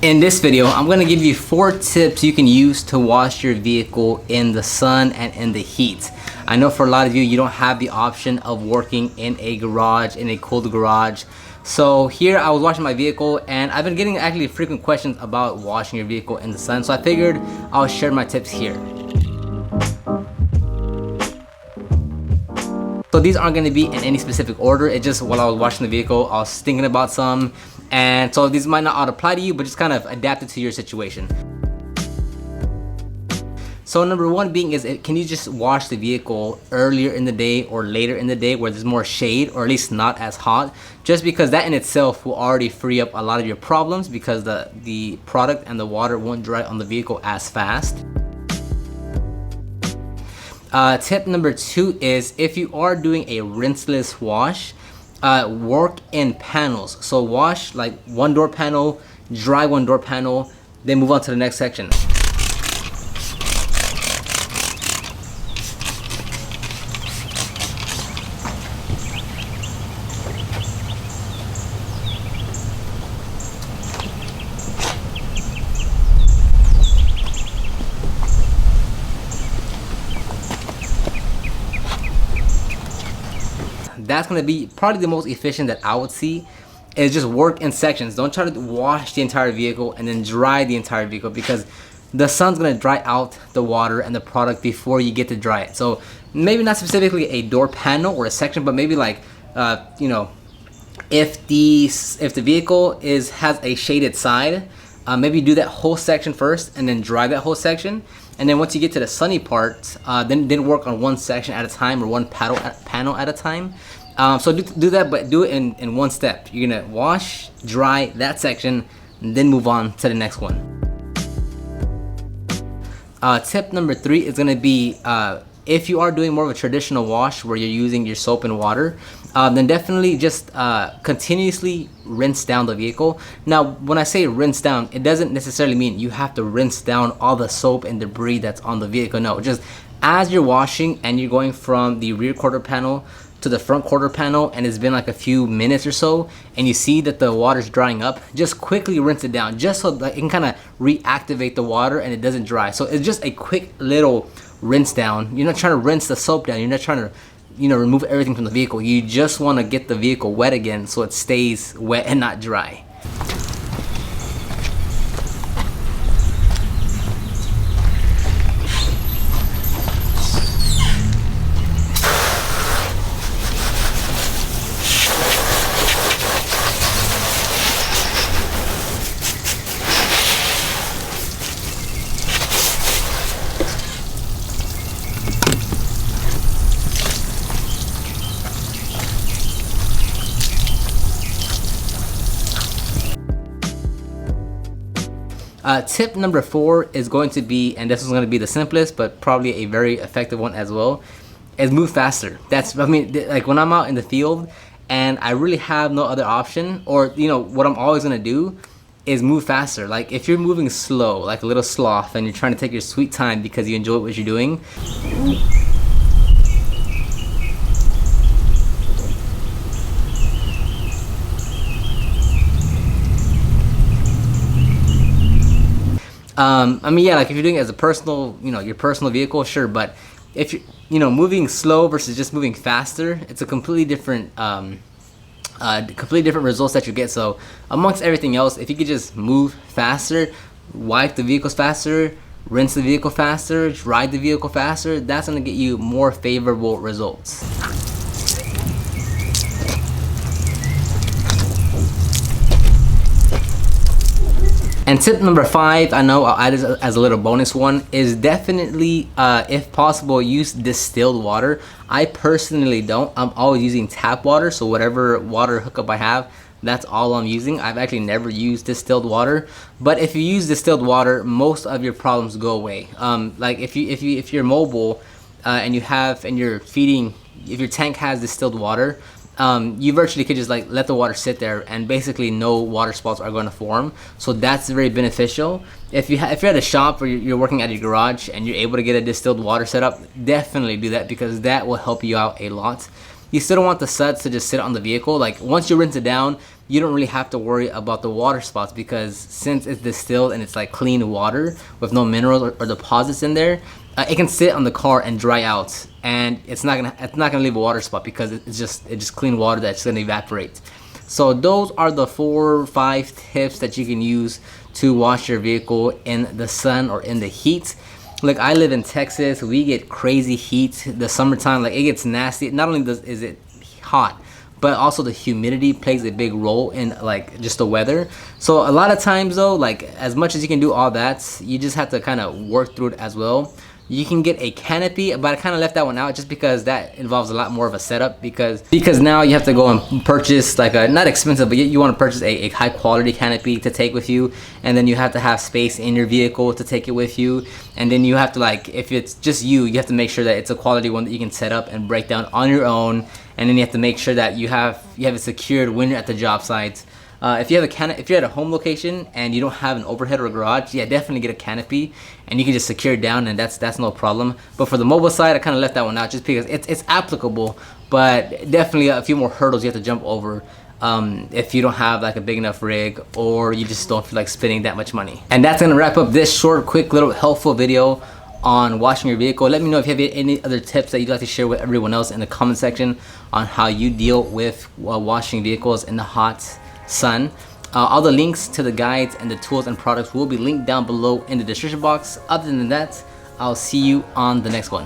In this video, I'm gonna give you 4 tips you can use to wash your vehicle in the sun and in the heat. I know for a lot of you, you don't have the option of working in a garage, in a cold garage. So here I was washing my vehicle and I've been getting actually frequent questions about washing your vehicle in the sun. So I figured I'll share my tips here. So these aren't going to be in any specific order. It's just while I was washing the vehicle, I was thinking about some. And so these might not all apply to you, but just kind of adapt it to your situation. So number 1 being is, can you just wash the vehicle earlier in the day or later in the day where there's more shade or at least not as hot? Just because that in itself will already free up a lot of your problems because the product and the water won't dry on the vehicle as fast. Tip number 2 is if you are doing a rinseless wash, work in panels. So wash like one door panel, dry one door panel, then move on to the next section. That's gonna be probably the most efficient that I would see, is just work in sections. Don't try to wash the entire vehicle and then dry the entire vehicle, because the sun's gonna dry out the water and the product before you get to dry it. So maybe not specifically a door panel or a section, but maybe like you know, if the vehicle has a shaded side, maybe do that whole section first and then dry that whole section. And then once you get to the sunny part, then work on one section at a time or one panel at a time. So do that, but do it in one step. You're gonna wash, dry that section, and then move on to the next one. Tip number 3 is gonna be, if you are doing more of a traditional wash where you're using your soap and water, then definitely just continuously rinse down the vehicle. Now, when I say rinse down, it doesn't necessarily mean you have to rinse down all the soap and debris that's on the vehicle. No, just as you're washing and you're going from the rear quarter panel to the front quarter panel, and it's been like a few minutes or so, and you see that the water's drying up, just quickly rinse it down, just so that it can kind of reactivate the water and it doesn't dry. So it's just a quick little rinse down. You're not trying to rinse the soap down. You're not trying to, remove everything from the vehicle. You just want to get the vehicle wet again so it stays wet and not dry. Tip number 4 is going to be, and this is going to be the simplest, but probably a very effective one as well, is move faster. Like when I'm out in the field and I really have no other option, or what I'm always going to do is move faster. Like if you're moving slow, like a little sloth, and you're trying to take your sweet time because you enjoy what you're doing, like if you're doing it as a personal, your personal vehicle, sure. But if you're, moving slow versus just moving faster, it's a completely different results that you get. So amongst everything else, if you could just move faster, wipe the vehicles faster, rinse the vehicle faster, ride the vehicle faster, that's gonna get you more favorable results. And tip number 5, I know I'll add it as a little bonus one, is definitely, if possible, use distilled water. I personally don't. I'm always using tap water, so whatever water hookup I have, that's all I'm using. I've actually never used distilled water, but if you use distilled water, most of your problems go away. Like if you're mobile and you're feeding, if your tank has distilled water, you virtually could just like let the water sit there and basically no water spots are going to form. So that's very beneficial. If you're at a shop or you're working at your garage and you're able to get a distilled water set up, definitely do that because that will help you out a lot. You still don't want the suds to just sit on the vehicle. Like once you rinse it down, you don't really have to worry about the water spots, because since it's distilled and it's like clean water with no minerals or deposits in there, it can sit on the car and dry out, and it's not gonna leave a water spot, because it's just clean water that's gonna evaporate. So those are the 4 or 5 tips that you can use to wash your vehicle in the sun or in the heat. Like, I live in Texas, we get crazy heat the summertime. Like, it gets nasty. Not only is it hot, but also the humidity plays a big role in like just the weather. So a lot of times though, like, as much as you can do all that, you just have to kind of work through it as well. You can get a canopy, but I kind of left that one out just because that involves a lot more of a setup, because now you have to go and purchase like a, not expensive, but you want to purchase a high quality canopy to take with you, and then you have to have space in your vehicle to take it with you, and then you have to, like, if it's just you have to make sure that it's a quality one that you can set up and break down on your own, and then you have to make sure that you have it secured when you're at the job site. If you're at a home location and you don't have an overhead or a garage, yeah, definitely get a canopy and you can just secure it down, and that's no problem. But for the mobile side, I kind of left that one out just because it's applicable, but definitely a few more hurdles you have to jump over if you don't have like a big enough rig, or you just don't feel like spending that much money. And that's gonna wrap up this short, quick, little helpful video on washing your vehicle. Let me know if you have any other tips that you'd like to share with everyone else in the comment section on how you deal with washing vehicles in the hot sun. All the links to the guides and the tools and products will be linked down below in the description box. Other than that, I'll see you on the next one.